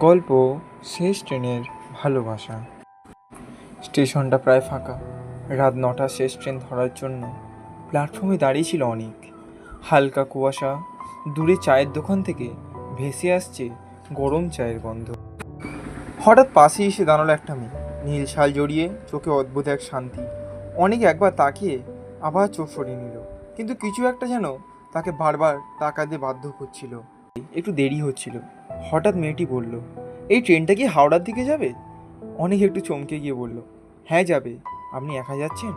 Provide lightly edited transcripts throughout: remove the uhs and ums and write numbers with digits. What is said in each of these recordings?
গল্প শেষ ট্রেনের ভালোবাসা। স্টেশনটা প্রায় ফাঁকা। রাত 9টার শেষ ট্রেন ধরার জন্য প্ল্যাটফর্মে দাঁড়িয়ে ছিল অনেক। হালকা কুয়াশা, দূরে চায়ের দোকান থেকে ভেসে আসছে গরম চায়ের গন্ধ। হঠাৎ পাশে এসে দাঁড়ালো একটা মেয়ে, নীল শাল জড়িয়ে, চোখে অদ্ভুত এক শান্তি। অনেক একবার তাকিয়ে আবার চোখ সরিয়ে নিল, কিন্তু কিছু একটা যেন তাকে বারবার তাকাতে বাধ্য করছিল। একটু দেরি হচ্ছিল। হঠাৎ মেয়েটি বলল, এই ট্রেনটা কি হাওড়ার দিকে যাবে? অনেক একটু চমকে গিয়ে বলল, হ্যাঁ যাবে। আপনি একা যাচ্ছেন?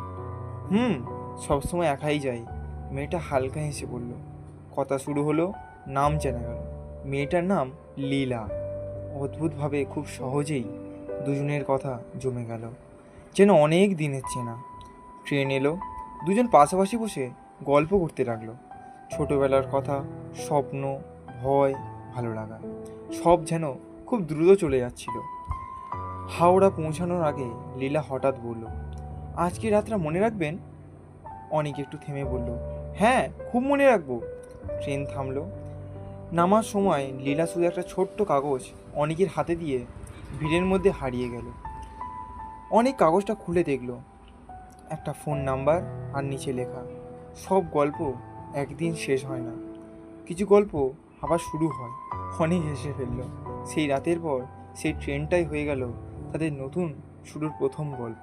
হুম, সবসময় একাই যাই। মেয়েটা হালকা হেসে বলল। কথা শুরু হলো, নাম চেনা গেল। মেয়েটার নাম লীলা। অদ্ভুতভাবে খুব সহজেই দুজনের কথা জমে গেল, যেন অনেক দিনের চেনা। ট্রেন এলো, দুজন পাশাপাশি বসে গল্প করতে লাগলো। ছোটবেলার কথা, স্বপ্ন, ভয়, ভালো লাগা, সব যেন খুব দ্রুত চলে যাচ্ছিল। হাওড়া পৌঁছানোর আগে লীলা হঠাৎ বলল, আজকে রাতটা মনে রাখবেন? অনেক একটু থেমে বলল, হ্যাঁ, খুব মনে রাখবো। ট্রেন থামলো। নামার সময় লীলা শুধু একটা ছোট্ট কাগজ অনেকের হাতে দিয়ে ভিড়ের মধ্যে হারিয়ে গেল। অনেক কাগজটা খুলে দেখলো, একটা ফোন নাম্বার আর নিচে লেখা, সব গল্প একদিন শেষ হয় না, কিছু গল্প আবার শুরু হয়। অনেক হেসে ফেলল। সেই রাতের পর সেই ট্রেনটাই হয়ে গেল তাদের নতুন শুরুর প্রথম গল্প।